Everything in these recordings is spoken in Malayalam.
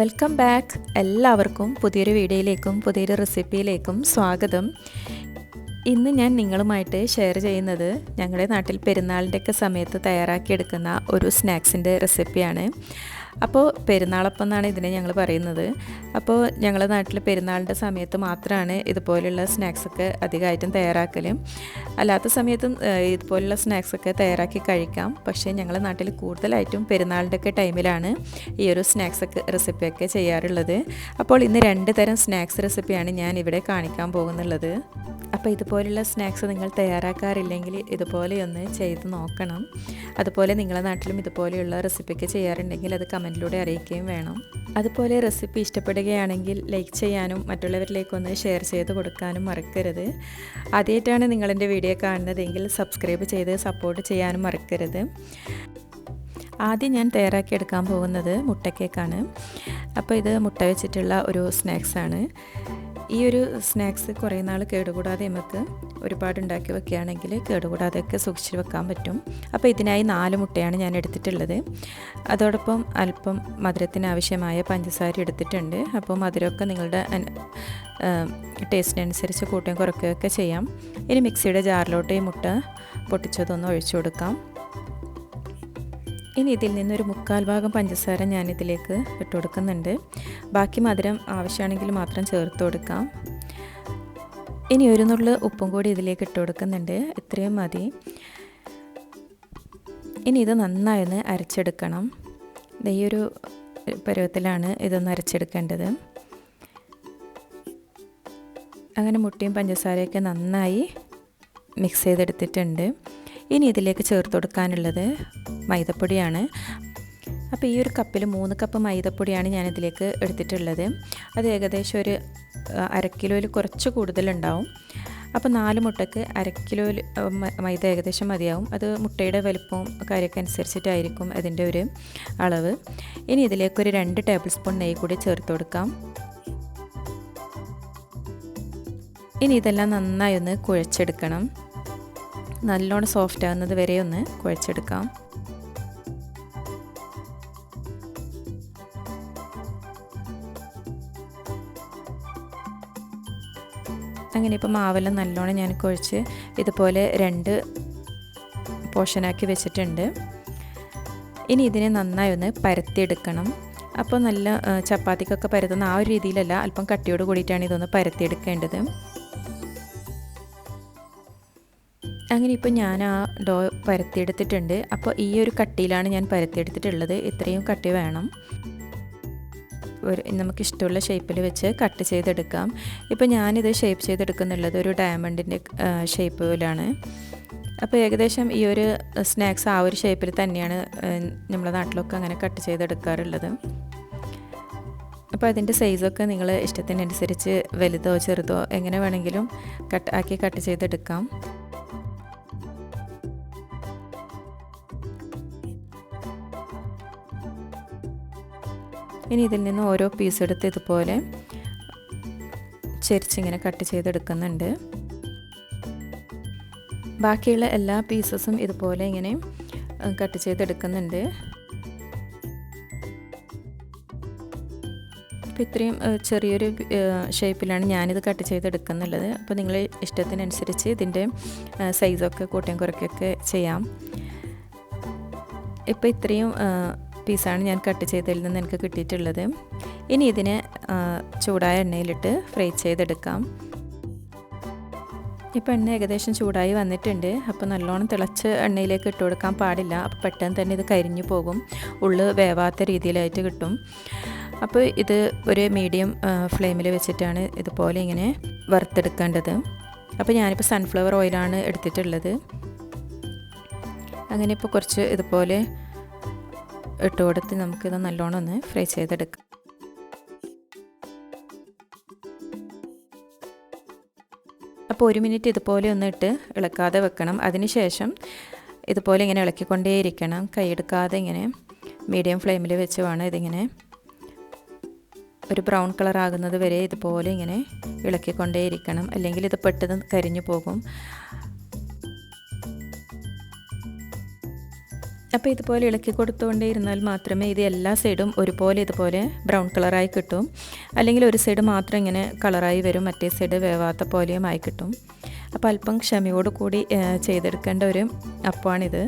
Welcome back. എല്ലാവർക്കും പുതിയൊരു വീഡിയോയിലേക്കും പുതിയൊരു റെസിപ്പിയിലേക്കും സ്വാഗതം. ഇന്ന് ഞാൻ നിങ്ങളുമായിട്ട് ഷെയർ ചെയ്യുന്നത് ഞങ്ങളുടെ നാട്ടിൽ പെരുന്നാളിൻ്റെയൊക്കെ സമയത്ത് തയ്യാറാക്കിയെടുക്കുന്ന ഒരു സ്നാക്സിൻ്റെ റെസിപ്പിയാണ്. അപ്പോൾ പെരുന്നാളപ്പം എന്നാണ് ഇതിനെ ഞങ്ങൾ പറയുന്നത്. അപ്പോൾ ഞങ്ങളുടെ നാട്ടിൽ പെരുന്നാളിൻ്റെ സമയത്ത് മാത്രമാണ് ഇതുപോലുള്ള സ്നാക്സൊക്കെ അധികമായിട്ടും തയ്യാറാക്കൽ. അല്ലാത്ത സമയത്തും ഇതുപോലുള്ള സ്നാക്സൊക്കെ തയ്യാറാക്കി കഴിക്കാം. പക്ഷേ ഞങ്ങളുടെ നാട്ടിൽ കൂടുതലായിട്ടും പെരുന്നാളിൻ്റെ ഒക്കെ ടൈമിലാണ് ഈ ഒരു സ്നാക്സൊക്കെ റെസിപ്പിയൊക്കെ ചെയ്യാറുള്ളത്. അപ്പോൾ ഇന്ന് 2 തരം സ്നാക്സ് റെസിപ്പിയാണ് ഞാൻ ഇവിടെ കാണിക്കാൻ പോകുന്നുള്ളത്. അപ്പോൾ ഇതുപോലുള്ള സ്നാക്സ് നിങ്ങൾ തയ്യാറാക്കാറില്ലെങ്കിൽ ഇതുപോലെയൊന്ന് ചെയ്ത് നോക്കണം. അതുപോലെ നിങ്ങളുടെ നാട്ടിലും ഇതുപോലെയുള്ള റെസിപ്പിയൊക്കെ ചെയ്യാറുണ്ടെങ്കിൽ അത് കമൻറ്റിലൂടെ അറിയിക്കുകയും വേണം. അതുപോലെ റെസിപ്പി ഇഷ്ടപ്പെടുകയാണെങ്കിൽ ലൈക്ക് ചെയ്യാനും മറ്റുള്ളവരിലേക്കൊന്ന് ഷെയർ ചെയ്ത് കൊടുക്കാനും മറക്കരുത്. ആദ്യമായിട്ടാണ് നിങ്ങളെൻ്റെ വീഡിയോ കാണുന്നതെങ്കിൽ സബ്സ്ക്രൈബ് ചെയ്ത് സപ്പോർട്ട് ചെയ്യാനും മറക്കരുത്. ആദ്യം ഞാൻ തയ്യാറാക്കിയെടുക്കാൻ പോകുന്നത് മുട്ട കേക്കാണ്. അപ്പോൾ ഇത് മുട്ട വെച്ചിട്ടുള്ള ഒരു സ്നാക്സാണ്. ഈ ഒരു സ്നാക്സ് കുറേ നാൾ കേടുകൂടാതെ നമുക്ക് ഒരുപാട് ഉണ്ടാക്കി വെക്കുകയാണെങ്കിൽ കേടുകൂടാതെയൊക്കെ സൂക്ഷിച്ച് വെക്കാൻ പറ്റും. അപ്പോൾ ഇതിനായി 4 മുട്ടയാണ് ഞാൻ എടുത്തിട്ടുള്ളത്. അതോടൊപ്പം അല്പം മധുരത്തിന് ആവശ്യമായ പഞ്ചസാര എടുത്തിട്ടുണ്ട്. അപ്പോൾ മധുരമൊക്കെ നിങ്ങളുടെ ടേസ്റ്റിനനുസരിച്ച് കൂട്ടുകയും കുറയ്ക്കുകയൊക്കെ ചെയ്യാം. ഇനി മിക്സിയുടെ ജാറിലോട്ട് ഈ മുട്ട പൊട്ടിച്ചതൊന്ന് ഒഴിച്ചു കൊടുക്കാം. ഇനി ഇതിൽ നിന്നൊരു 1/4 ഭാഗം പഞ്ചസാര ഞാനിതിലേക്ക് ഇട്ട് കൊടുക്കുന്നുണ്ട്. ബാക്കി മധുരം ആവശ്യമാണെങ്കിൽ മാത്രം ചേർത്ത് കൊടുക്കാം. ഇനി ഒരു നുള്ള് ഉപ്പും കൂടി ഇതിലേക്ക് ഇട്ട് കൊടുക്കുന്നുണ്ട്. ഇത്രയും മതി. ഇനി ഇത് നന്നായി ഒന്ന് അരച്ചെടുക്കണം. ഈ ഒരു പരുവത്തിലാണ് ഇതൊന്ന് അരച്ചെടുക്കേണ്ടത്. അങ്ങനെ മുട്ടയും പഞ്ചസാരയൊക്കെ നന്നായി മിക്സ് ചെയ്തെടുത്തിട്ടുണ്ട്. ഇനി ഇതിലേക്ക് ചേർത്ത് കൊടുക്കാനുള്ളത് മൈദപ്പൊടിയാണ്. അപ്പോൾ ഈ ഒരു കപ്പിൽ 3 കപ്പ് മൈദപ്പൊടിയാണ് ഞാനിതിലേക്ക് എടുത്തിട്ടുള്ളത്. അത് ഏകദേശം ഒരു 1/2 കിലോയിൽ കുറച്ച് കൂടുതലുണ്ടാവും. അപ്പോൾ 4 മുട്ടയ്ക്ക് 1/2 കിലോ മൈദ ഏകദേശം മതിയാവും. അത് മുട്ടയുടെ വലുപ്പവും കാര്യമൊക്കെ അനുസരിച്ചിട്ടായിരിക്കും അതിൻ്റെ ഒരു അളവ്. ഇനി ഇതിലേക്കൊരു 2 ടേബിൾ സ്പൂൺ നെയ്യ് കൂടി ചേർത്ത് കൊടുക്കാം. ഇനി ഇതെല്ലാം നന്നായി ഒന്ന് കുഴച്ചെടുക്കണം. നല്ലോണം സോഫ്റ്റ് ആകുന്നത് വരെ ഒന്ന് കുഴച്ചെടുക്കാം. അങ്ങനെ ഇപ്പോൾ മാവെല്ലാം നല്ലോണം ഞാൻ കുഴച്ച് ഇതുപോലെ 2 പോർഷനാക്കി വെച്ചിട്ടുണ്ട്. ഇനി ഇതിനെ നന്നായി ഒന്ന് പരത്തിയെടുക്കണം. അപ്പോൾ നല്ല ചപ്പാത്തിക്കൊക്കെ പരത്തുന്ന ആ ഒരു രീതിയിലല്ല, അല്പം കട്ടിയോട് കൂടിയിട്ടാണ് ഇതൊന്ന് പരത്തിയെടുക്കേണ്ടത്. അങ്ങനെ ഇപ്പോൾ ഞാൻ ആ ഡോ പരത്തിയെടുത്തിട്ടുണ്ട്. അപ്പോൾ ഈ ഒരു കട്ടിയിലാണ് ഞാൻ പരത്തിയെടുത്തിട്ടുള്ളത്. ഇത്രയും കട്ടി വേണം. നമുക്കിഷ്ടമുള്ള ഷേപ്പിൽ വെച്ച് കട്ട് ചെയ്തെടുക്കാം. ഇപ്പോൾ ഞാനിത് ഷേപ്പ് ചെയ്തെടുക്കുന്നുള്ളത് ഒരു ഡയമണ്ടിൻ്റെ ഷേപ്പിലാണ്. അപ്പോൾ ഏകദേശം ഈ ഒരു സ്നാക്സ് ആ ഒരു ഷേപ്പിൽ തന്നെയാണ് നമ്മുടെ നാട്ടിലൊക്കെ അങ്ങനെ കട്ട് ചെയ്തെടുക്കാറുള്ളത്. അപ്പോൾ അതിൻ്റെ സൈസൊക്കെ നിങ്ങൾ ഇഷ്ടത്തിനനുസരിച്ച് വലുതോ ചെറുതോ എങ്ങനെ വേണമെങ്കിലും കട്ട് ചെയ്തെടുക്കാം. ഇനി ഇതിൽ നിന്ന് ഓരോ പീസ് എടുത്ത് ഇതുപോലെ ചെരിച്ചിങ്ങനെ കട്ട് ചെയ്തെടുക്കുന്നുണ്ട്. ബാക്കിയുള്ള എല്ലാ പീസസും ഇതുപോലെ ഇങ്ങനെ കട്ട് ചെയ്തെടുക്കുന്നുണ്ട്. അപ്പോൾ ഇത്രയും ചെറിയൊരു ഷേപ്പിലാണ് ഞാനിത് കട്ട് ചെയ്തെടുക്കുന്നുള്ളത്. അപ്പോൾ നിങ്ങൾ ഇഷ്ടത്തിനനുസരിച്ച് ഇതിൻ്റെ സൈസൊക്കെ കൂട്ടുകയും കുറയ്ക്കുകയൊക്കെ ചെയ്യാം. ഇപ്പോൾ ഇത്രയും പീസാണ് ഞാൻ കട്ട് ചെയ്തതിൽ നിന്ന് എനിക്ക് കിട്ടിയിട്ടുള്ളത്. ഇനി ഇതിനെ ചൂടായ എണ്ണയിലിട്ട് ഫ്രൈ ചെയ്തെടുക്കാം. ഇപ്പോൾ എണ്ണ ഏകദേശം ചൂടായി വന്നിട്ടുണ്ട്. അപ്പോൾ നല്ലോണം തിളച്ച് എണ്ണയിലേക്ക് ഇട്ട് കൊടുക്കാൻ പാടില്ല. അപ്പോൾ പെട്ടെന്ന് തന്നെ ഇത് കരിഞ്ഞു പോകും, ഉള്ളു വേവാത്ത രീതിയിലായിട്ട് കിട്ടും. അപ്പോൾ ഇത് ഒരു മീഡിയം ഫ്ലെയിമിൽ വെച്ചിട്ടാണ് ഇതുപോലെ ഇങ്ങനെ വറുത്തെടുക്കേണ്ടത്. അപ്പോൾ ഞാനിപ്പോൾ സൺഫ്ലവർ ഓയിലാണ് എടുത്തിട്ടുള്ളത്. അങ്ങനെ ഇപ്പോൾ കുറച്ച് ഇതുപോലെ ഇട്ട് കൊടുത്ത് നമുക്കിത് നല്ലോണം ഒന്ന് ഫ്രൈ ചെയ്തെടുക്കാം. അപ്പോൾ 1 മിനിറ്റ് ഇതുപോലെ ഒന്ന് ഇട്ട് ഇളക്കാതെ വെക്കണം. അതിനുശേഷം ഇതുപോലെ ഇങ്ങനെ ഇളക്കിക്കൊണ്ടേയിരിക്കണം. കൈയെടുക്കാതെ ഇങ്ങനെ മീഡിയം ഫ്ലെയിമിൽ വെച്ച് വേണം ഇതിങ്ങനെ ഒരു ബ്രൗൺ കളർ ആകുന്നത് വരെ ഇതുപോലെ ഇങ്ങനെ ഇളക്കിക്കൊണ്ടേയിരിക്കണം. അല്ലെങ്കിൽ ഇത് പെട്ടെന്ന് കരിഞ്ഞു പോകും. അപ്പോൾ ഇതുപോലെ ഇളക്കി കൊടുത്തുകൊണ്ടേ ഇരുന്നാൽ മാത്രമേ ഇത് എല്ലാ സൈഡും ഒരുപോലെ ഇതുപോലെ ബ്രൗൺ കളറായി കിട്ടും. അല്ലെങ്കിൽ ഒരു സൈഡ് മാത്രം ഇങ്ങനെ കളറായി വരും, മറ്റേ സൈഡ് വേവാത്ത പോലെയും ആയി കിട്ടും. അപ്പോൾ അല്പം ക്ഷമയോട് കൂടി ചെയ്തെടുക്കേണ്ട ഒരു അപ്പമാണിത്.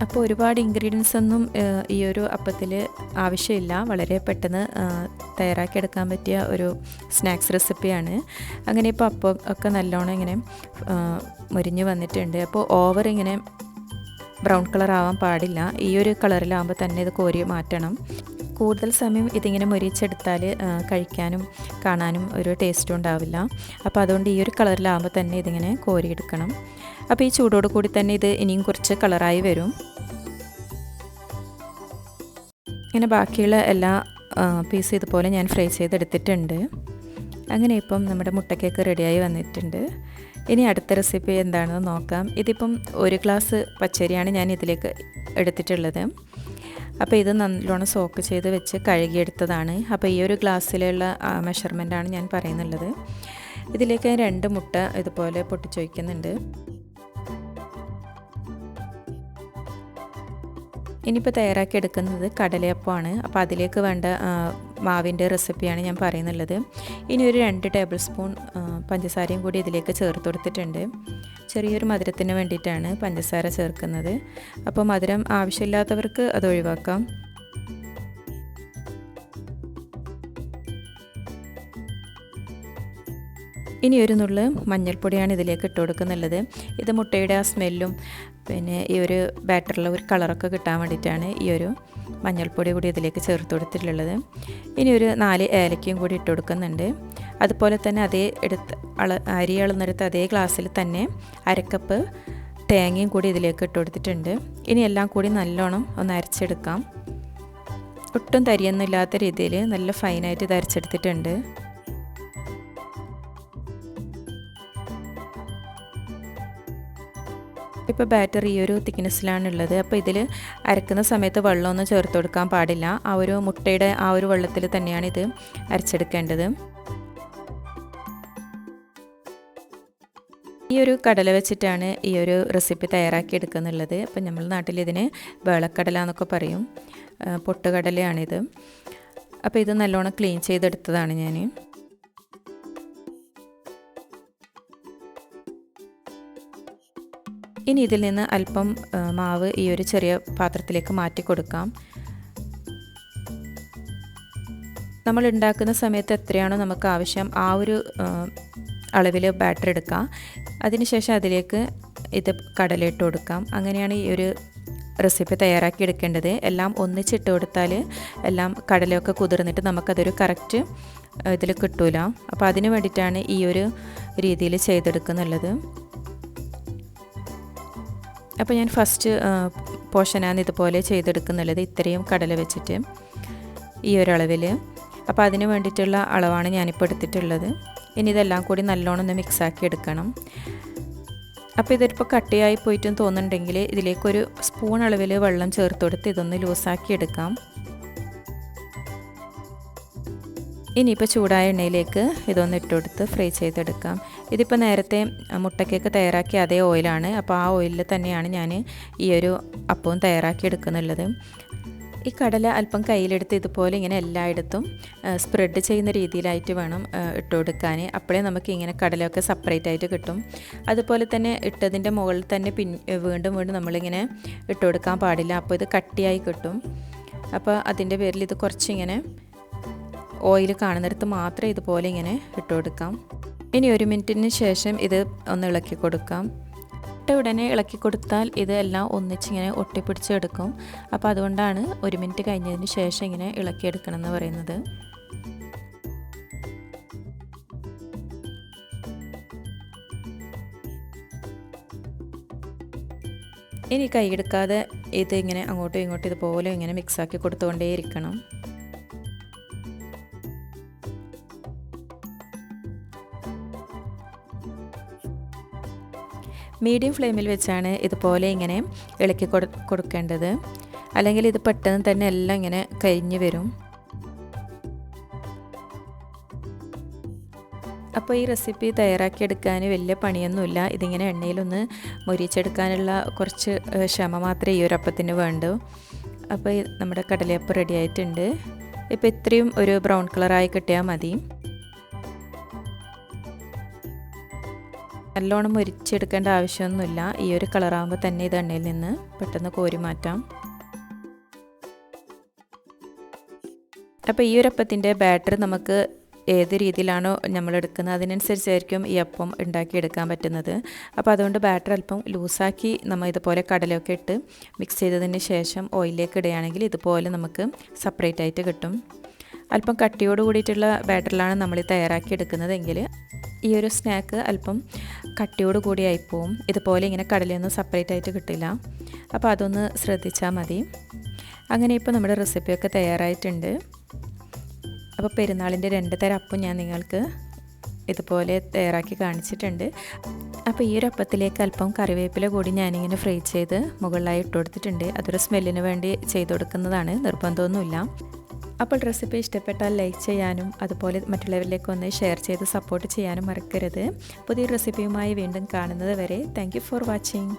അപ്പോൾ ഒരുപാട് ഇൻഗ്രീഡിയൻസ് ഒന്നും ഈ ഒരു അപ്പത്തിൽ ആവശ്യമില്ല. വളരെ പെട്ടെന്ന് തയ്യാറാക്കിയെടുക്കാൻ പറ്റിയ ഒരു സ്നാക്സ് റെസിപ്പിയാണ്. അങ്ങനെ ഇപ്പോൾ അപ്പം ഒക്കെ നല്ലോണം ഇങ്ങനെ മുരിഞ്ഞ് വന്നിട്ടുണ്ട്. അപ്പോൾ ഓവർ ഇങ്ങനെ ബ്രൗൺ കളർ ആവാൻ പാടില്ല. ഈ ഒരു കളറിലാകുമ്പോൾ തന്നെ ഇത് കോരി മാറ്റണം. കൂടുതൽ സമയം ഇതിങ്ങനെ മുരിച്ചെടുത്താൽ കഴിക്കാനും കാണാനും ഒരു ടേസ്റ്റും ഉണ്ടാവില്ല. അപ്പോൾ അതുകൊണ്ട് ഈ ഒരു കളറിലാകുമ്പോൾ തന്നെ ഇതിങ്ങനെ കോരിയെടുക്കണം. അപ്പോൾ ഈ ചൂടോട് കൂടി തന്നെ ഇത് ഇനിയും കുറച്ച് കളറായി വരും. ഇങ്ങനെ ബാക്കിയുള്ള എല്ലാ പീസ് ഇതുപോലെ ഞാൻ ഫ്രൈ ചെയ്തെടുത്തിട്ടുണ്ട്. അങ്ങനെ ഇപ്പം നമ്മുടെ മുട്ടക്കേക്ക് റെഡിയായി വന്നിട്ടുണ്ട്. ഇനി അടുത്ത റെസിപ്പി എന്താണെന്ന് നോക്കാം. ഇതിപ്പം 1 ഗ്ലാസ് പച്ചരിയാണ് ഞാൻ ഇതിലേക്ക് എടുത്തിട്ടുള്ളത്. അപ്പോൾ ഇത് നല്ലോണം സോക്ക് ചെയ്ത് വെച്ച് കഴുകിയെടുത്തതാണ്. അപ്പോൾ ഈ ഒരു ഗ്ലാസ്സിലുള്ള മെഷർമെൻറ്റാണ് ഞാൻ പറയുന്നുള്ളത്. ഇതിലേക്ക് 2 മുട്ട ഇതുപോലെ പൊട്ടിച്ച് വയ്ക്കുന്നുണ്ട്. ഇനിയിപ്പോൾ തയ്യാറാക്കി എടുക്കുന്നത് കടലയപ്പമാണ്. അപ്പോൾ അതിലേക്ക് വേണ്ട മാവിൻ്റെ റെസിപ്പിയാണ് ഞാൻ പറയുന്നുള്ളത്. ഇനി ഒരു 2 ടേബിൾ സ്പൂൺ പഞ്ചസാരയും കൂടി ഇതിലേക്ക് ചേർത്ത് കൊടുത്തിട്ടുണ്ട്. ചെറിയൊരു മധുരത്തിന് വേണ്ടിയിട്ടാണ് പഞ്ചസാര ചേർക്കുന്നത്. അപ്പോൾ മധുരം ആവശ്യമില്ലാത്തവർക്ക് അത് ഒഴിവാക്കാം. ഇനി ഒരു നുള്ള് മഞ്ഞൾപ്പൊടിയാണ് ഇതിലേക്ക് ഇട്ട് കൊടുക്കുന്നുള്ളത്. ഇത് മുട്ടയുടെ ആ സ്മെല്ലും പിന്നെ ഈ ഒരു ബാറ്ററിലെ ഒരു കളറൊക്കെ കിട്ടാൻ വേണ്ടിയിട്ടാണ് ഈ ഒരു മഞ്ഞൾപ്പൊടി കൂടി ഇതിലേക്ക് ചേർത്ത് കൊടുത്തിട്ടുള്ളത്. ഇനി ഒരു 4 ഏലക്കയും കൂടി ഇട്ട് കൊടുക്കുന്നുണ്ട്. അതുപോലെ തന്നെ അതേ അരി അളന്നെടുത്ത് അതേ ഗ്ലാസ്സിൽ തന്നെ 1/2 കപ്പ് തേങ്ങയും കൂടി ഇതിലേക്ക് ഇട്ട് കൊടുത്തിട്ടുണ്ട്. ഇനി എല്ലാം കൂടി നല്ലോണം ഒന്ന് അരച്ചെടുക്കാം. ഒട്ടും തരിയൊന്നും ഇല്ലാത്ത രീതിയിൽ നല്ല ഫൈനായിട്ട് ഇത് അരച്ചെടുത്തിട്ടുണ്ട്. ഇപ്പോൾ ബാറ്റർ ഈ ഒരു തിക്നെസ്സിലാണുള്ളത്. അപ്പോൾ ഇതിൽ അരക്കുന്ന സമയത്ത് വെള്ളമൊന്നും ചേർത്ത് കൊടുക്കാൻ പാടില്ല. ആ ഒരു മുട്ടയുടെ ആ ഒരു വെള്ളത്തിൽ തന്നെയാണ് ഇത് അരച്ചെടുക്കേണ്ടത്. ഈ ഒരു കടല വെച്ചിട്ടാണ് ഈ ഒരു റെസിപ്പി തയ്യാറാക്കി എടുക്കുന്നുള്ളത്. അപ്പം നമ്മൾ നാട്ടിൽ ഇതിന് വേളക്കടല എന്നൊക്കെ പറയും. പൊട്ടുകടലയാണിത്. അപ്പോൾ ഇത് നല്ലോണം ക്ലീൻ ചെയ്തെടുത്തതാണ് ഞാൻ. ഇനി ഇതിൽ നിന്ന് അല്പം മാവ് ഈ ഒരു ചെറിയ പാത്രത്തിലേക്ക് മാറ്റി കൊടുക്കാം. നമ്മൾ ഉണ്ടാക്കുന്ന സമയത്ത് എത്രയാണോ നമുക്ക് ആവശ്യം ആ ഒരു അളവിൽ ബാറ്റർ എടുക്കാം. അതിനുശേഷം അതിലേക്ക് ഇത് കടലയിട്ട് കൊടുക്കാം. അങ്ങനെയാണ് ഈ ഒരു റെസിപ്പി തയ്യാറാക്കി എടുക്കേണ്ടത്. എല്ലാം ഒന്നിച്ചിട്ട് കൊടുത്താൽ എല്ലാം കടലയൊക്കെ കുതിർന്നിട്ട് നമുക്കതൊരു കറക്റ്റ് ഇതിൽ കിട്ടൂല. അപ്പോൾ അതിന് വേണ്ടിയിട്ടാണ് ഈ ഒരു രീതിയിൽ ചെയ്തെടുക്കുന്നുള്ളത്. അപ്പോൾ ഞാൻ ഫസ്റ്റ് പോർഷനാണ് ഇതുപോലെ ചെയ്തെടുക്കുന്നുള്ളത്, ഇത്രയും കടല വെച്ചിട്ട് ഈ ഒരു അളവിൽ. അപ്പോൾ അതിന് വേണ്ടിയിട്ടുള്ള അളവാണ് ഞാനിപ്പോൾ എടുത്തിട്ടുള്ളത്. ഇനി ഇതെല്ലാം കൂടി നല്ലോണം ഒന്ന് മിക്സാക്കി എടുക്കണം. അപ്പോൾ ഇതിപ്പോൾ കട്ടിയായി പോയിട്ടും തോന്നുന്നുണ്ടെങ്കിൽ ഇതിലേക്കൊരു സ്പൂൺ അളവിൽ വെള്ളം ചേർത്ത് കൊടുത്ത് ഇതൊന്ന് ലൂസാക്കി എടുക്കാം. ഇനിയിപ്പോൾ ചൂടായ എണ്ണയിലേക്ക് ഇതൊന്ന് ഇട്ട് കൊടുത്ത് ഫ്രൈ ചെയ്തെടുക്കാം. ഇതിപ്പോൾ നേരത്തെ മുട്ടക്കേക്ക് തയ്യാറാക്കിയ അതേ ഓയിലാണ്. അപ്പോൾ ആ ഓയിലിൽ തന്നെയാണ് ഞാൻ ഈ ഒരു അപ്പവും തയ്യാറാക്കി എടുക്കുന്നുള്ളത്. ഈ കടല അല്പം കയ്യിലെടുത്ത് ഇതുപോലെ ഇങ്ങനെ എല്ലായിടത്തും സ്പ്രെഡ് ചെയ്യുന്ന രീതിയിലായിട്ട് വേണം ഇട്ട് കൊടുക്കാൻ. അപ്പോഴേ നമുക്ക് ഇങ്ങനെ കടലയൊക്കെ സെപ്പറേറ്റ് ആയിട്ട് കിട്ടും. അതുപോലെ തന്നെ ഇട്ടതിൻ്റെ മുകളിൽ തന്നെ വീണ്ടും വീണ്ടും നമ്മളിങ്ങനെ ഇട്ട് കൊടുക്കാൻ പാടില്ല. അപ്പോൾ ഇത് കട്ടിയായി കിട്ടും. അപ്പോൾ അതിൻ്റെ പേരിൽ ഇത് കുറച്ചിങ്ങനെ ഓയിൽ കാണുന്നിടത്ത് മാത്രം ഇതുപോലെ ഇങ്ങനെ ഇട്ട് കൊടുക്കാം. ഇനി 1 മിനിറ്റിന് ശേഷം ഇത് ഒന്ന് ഇളക്കി കൊടുക്കാം. ഇട്ട ഉടനെ ഇളക്കി കൊടുത്താൽ ഇതെല്ലാം ഒന്നിച്ചിങ്ങനെ ഒട്ടിപ്പിടിച്ചെടുക്കും. അപ്പോൾ അതുകൊണ്ടാണ് 1 മിനിറ്റ് കഴിഞ്ഞതിന് ശേഷം ഇങ്ങനെ ഇളക്കിയെടുക്കണം എന്ന് പറയുന്നത്. ഇനി കൈയെടുക്കാതെ ഇതിങ്ങനെ അങ്ങോട്ടും ഇങ്ങോട്ടും ഇതുപോലെ ഇങ്ങനെ മിക്സാക്കി കൊടുത്തുകൊണ്ടേയിരിക്കണം. മീഡിയം ഫ്ലെയിമിൽ വെച്ചാണ് ഇതുപോലെ ഇങ്ങനെ ഇളക്കി കൊടുക്കേണ്ടത്. അല്ലെങ്കിൽ ഇത് പെട്ടെന്ന് തന്നെ എല്ലാം ഇങ്ങനെ കരിഞ്ഞ് വരും. അപ്പോൾ ഈ റെസിപ്പി തയ്യാറാക്കിയെടുക്കാൻ വലിയ പണിയൊന്നുമില്ല. ഇതിങ്ങനെ എണ്ണയിലൊന്ന് മൊരിച്ചെടുക്കാനുള്ള കുറച്ച് ക്ഷമ മാത്രമേ ഈ ഒരു അപ്പത്തിന് വേണ്ടൂ. അപ്പോൾ നമ്മുടെ കടലയപ്പം റെഡി ആയിട്ടുണ്ട്. ഇപ്പോൾ ഇത്രയും ഒരു ബ്രൗൺ കളറായി കിട്ടിയാൽ മതി. നല്ലോണം മൊരിച്ചെടുക്കേണ്ട ആവശ്യമൊന്നുമില്ല. ഈ ഒരു കളറാകുമ്പോൾ തന്നെ ഇത് എണ്ണയിൽ നിന്ന് പെട്ടെന്ന് കോരി മാറ്റാം. അപ്പോൾ ഈ ഒരു അപ്പത്തിൻ്റെ ബാറ്റർ നമുക്ക് ഏത് രീതിയിലാണോ നമ്മൾ എടുക്കുന്നത് അതിനനുസരിച്ചായിരിക്കും ഈ അപ്പം ഉണ്ടാക്കിയെടുക്കാൻ പറ്റുന്നത്. അപ്പോൾ അതുകൊണ്ട് ബാറ്റർ അല്പം ലൂസാക്കി നമ്മൾ ഇതുപോലെ കടലയൊക്കെ ഇട്ട് മിക്സ് ചെയ്തതിന് ശേഷം ഓയിലിലേക്ക് ഇടുകയാണെങ്കിൽ ഇതുപോലെ നമുക്ക് സെപ്പറേറ്റ് ആയിട്ട് കിട്ടും. അല്പം കട്ടിയോട് കൂടിയിട്ടുള്ള ബാറ്ററിലാണ് നമ്മൾ തയ്യാറാക്കി എടുക്കുന്നതെങ്കിൽ ഈ ഒരു സ്നാക്ക് അല്പം കട്ടിയോട് കൂടി ആയിപ്പോവും. ഇതുപോലെ ഇങ്ങനെ കടലയൊന്നും സെപ്പറേറ്റ് ആയിട്ട് കിട്ടില്ല. അപ്പോൾ അതൊന്ന് ശ്രദ്ധിച്ചാൽ മതി. അങ്ങനെ ഇപ്പോൾ നമ്മുടെ റെസിപ്പിയൊക്കെ തയ്യാറായിട്ടുണ്ട്. അപ്പോൾ പെരുന്നാളിൻ്റെ 2 തരം അപ്പം ഞാൻ നിങ്ങൾക്ക് ഇതുപോലെ തയ്യാറാക്കി കാണിച്ചിട്ടുണ്ട്. അപ്പോൾ ഈ ഒരു അപ്പത്തിലേക്ക് അല്പം കറിവേപ്പില കൂടി ഞാനിങ്ങനെ ഫ്രൈ ചെയ്ത് മുകളിലായി ഇട്ട് കൊടുത്തിട്ടുണ്ട്. അതൊരു സ്മെല്ലിന് വേണ്ടി ചെയ്ത് കൊടുക്കുന്നതാണ്, നിർബന്ധമൊന്നുമില്ല. അപ്പോൾ റെസിപ്പി ഇഷ്ടപ്പെട്ടാൽ ലൈക്ക് ചെയ്യാനും അതുപോലെ മറ്റുള്ളവരിലേക്ക് ഒന്ന് ഷെയർ ചെയ്ത് സപ്പോർട്ട് ചെയ്യാനും മറക്കരുത്. പുതിയൊരു റെസിപ്പിയുമായി വീണ്ടും കാണുന്നത് വരെ താങ്ക് യു ഫോർ വാച്ചിങ്.